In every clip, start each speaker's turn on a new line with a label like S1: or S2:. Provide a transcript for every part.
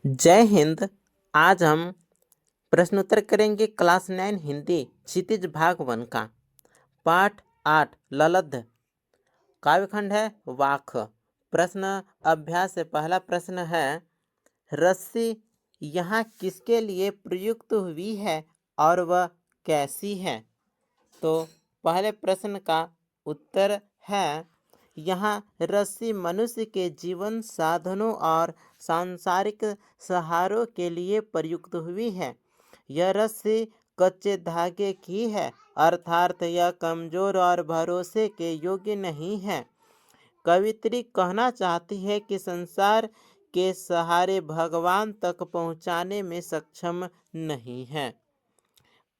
S1: जय हिंद। आज हम प्रश्नोत्तर करेंगे क्लास 9 हिंदी क्षितिज भाग 1 का पाठ 8 ललद्ध। काव्यखंड है वाक। प्रश्न अभ्यास से पहला प्रश्न है, रस्सी यहाँ किसके लिए प्रयुक्त हुई है और वह कैसी है? तो पहले प्रश्न का उत्तर है, यहाँ रस्सी मनुष्य के जीवन साधनों और सांसारिक सहारों के लिए प्रयुक्त हुई है। यह रस्सी कच्चे धागे की है, अर्थात यह कमजोर और भरोसे के योग्य नहीं है। कवित्री कहना चाहती है कि संसार के सहारे भगवान तक पहुँचाने में सक्षम नहीं है।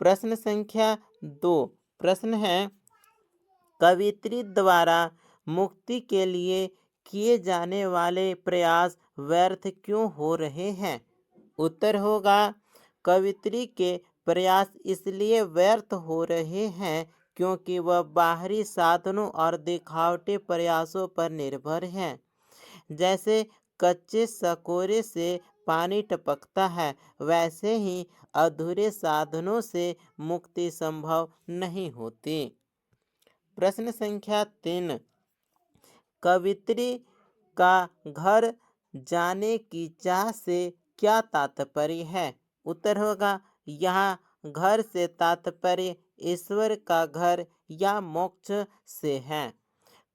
S1: प्रश्न संख्या 2 प्रश्न है, कवित्री द्वारा मुक्ति के लिए किए जाने वाले प्रयास व्यर्थ क्यों हो रहे हैं? उत्तर होगा, कवित्री के प्रयास इसलिए व्यर्थ हो रहे हैं क्योंकि वह बाहरी साधनों और दिखावटी प्रयासों पर निर्भर हैं। जैसे कच्चे सकोरे से पानी टपकता है, वैसे ही अधूरे साधनों से मुक्ति संभव नहीं होती। प्रश्न संख्या 3, कवित्री का घर जाने की चाह से क्या तात्पर्य है? उत्तर होगा, यहाँ घर से तात्पर्य ईश्वर का घर या मोक्ष से है।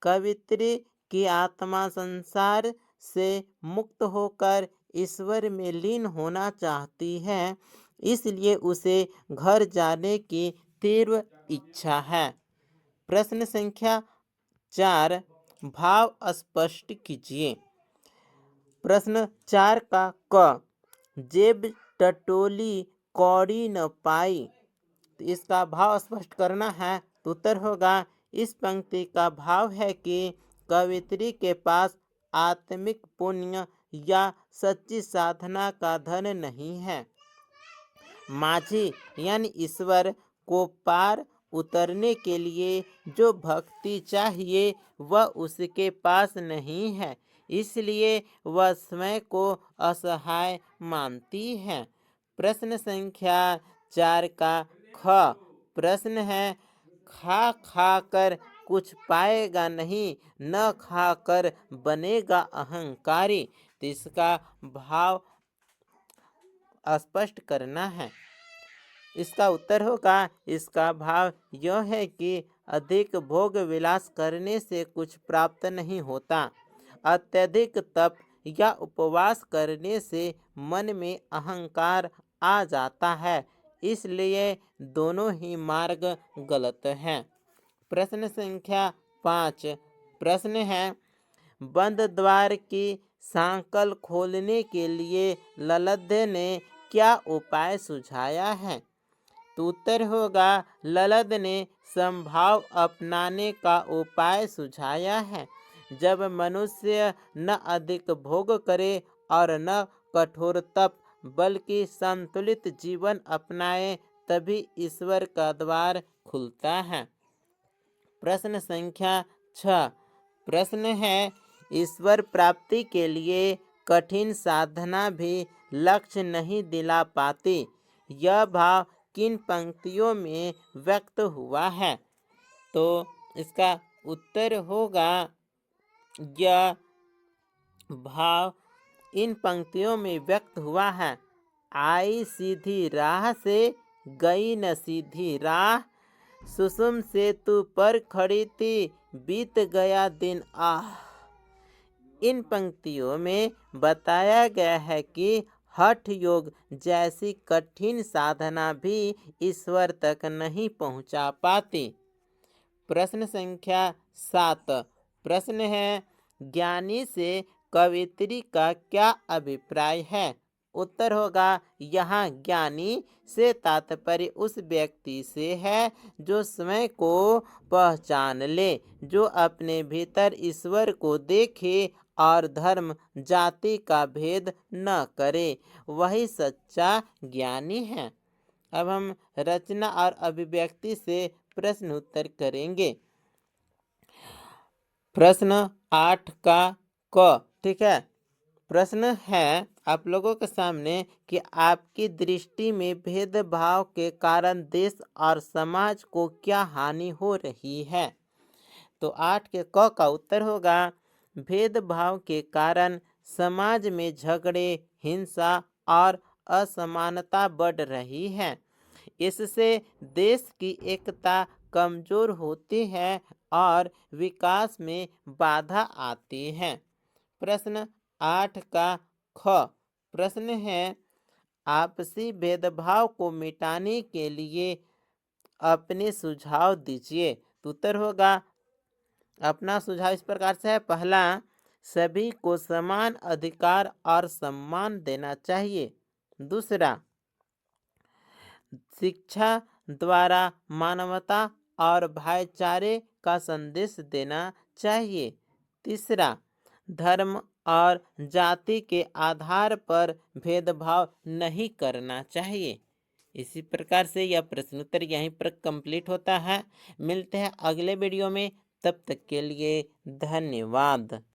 S1: कवित्री की आत्मा संसार से मुक्त होकर ईश्वर में लीन होना चाहती है, इसलिए उसे घर जाने की तीव्र इच्छा है। प्रश्न संख्या 4, भाव स्पष्ट कीजिए। प्रश्न 4 का क, जेब टटोली कौड़ी न पाई, तो इसका भाव स्पष्ट करना है। तो उत्तर होगा, इस पंक्ति का भाव है कि कवित्री के पास आत्मिक पुण्य या सच्ची साधना का धन नहीं है। माझी यानी ईश्वर को पार उतरने के लिए जो भक्ति चाहिए वह उसके पास नहीं है, इसलिए वह स्वयं को असहाय मानती है। प्रश्न संख्या 4 का ख, प्रश्न है, खा खा कर कुछ पाएगा नहीं, न खाकर बनेगा अहंकारी, तो इसका भाव स्पष्ट करना है। इसका उत्तर होगा, इसका भाव यह है कि अधिक भोग विलास करने से कुछ प्राप्त नहीं होता। अत्यधिक तप या उपवास करने से मन में अहंकार आ जाता है, इसलिए दोनों ही मार्ग गलत हैं। प्रश्न संख्या 5, प्रश्न है, बंद द्वार की सांकल खोलने के लिए ललद्ध ने क्या उपाय सुझाया है? तो उत्तर होगा, ललद्ध ने संभाव अपनाने का उपाय सुझाया है। जब मनुष्य न अधिक भोग करे और न कठोर तप बल्कि संतुलित जीवन अपनाए, तभी ईश्वर का द्वार खुलता है। प्रश्न संख्या 6, प्रश्न है, ईश्वर प्राप्ति के लिए कठिन साधना भी लक्ष्य नहीं दिला पाती, यह भाव किन पंक्तियों में व्यक्त हुआ है? तो इसका उत्तर होगा, यह भाव इन पंक्तियों में व्यक्त हुआ है। आई सीधी राह से गई न सीधी राह, सुसुम से तू पर खड़ी थी, बीत गया दिन आह। इन पंक्तियों में बताया गया है कि हठ योग जैसी कठिन साधना भी ईश्वर तक नहीं पहुंचा पाती। प्रश्न संख्या 7, प्रश्न है, ज्ञानी से कवित्री का क्या अभिप्राय है? उत्तर होगा, यहाँ ज्ञानी से तात्पर्य उस व्यक्ति से है जो स्वयं को पहचान ले, जो अपने भीतर ईश्वर को देखे और धर्म जाति का भेद न करे, वही सच्चा ज्ञानी है। अब हम रचना और अभिव्यक्ति से प्रश्न उत्तर करेंगे। प्रश्न 8 का क, ठीक है। प्रश्न है, आप लोगों के सामने कि आपकी दृष्टि में भेदभाव के कारण देश और समाज को क्या हानि हो रही है। तो 8 के क का उत्तर होगा भेदभाव के कारण समाज में झगड़े, हिंसा और असमानता बढ़ रही है। इससे देश की एकता कमजोर होती है और विकास में बाधा आती है। प्रश्न 8 का ख प्रश्न है आपसी भेदभाव को मिटाने के लिए अपने सुझाव दीजिए। तो उत्तर होगा अपना सुझाव इस प्रकार से है। पहला, सभी को समान अधिकार और सम्मान देना चाहिए। दूसरा, शिक्षा द्वारा मानवता और भाईचारे का संदेश देना चाहिए। तीसरा, धर्म और जाति के आधार पर भेदभाव नहीं करना चाहिए। इसी प्रकार से यह प्रश्नोत्तर यहीं पर कंप्लीट होता है। मिलते हैं अगले वीडियो में, तब तक के लिए धन्यवाद।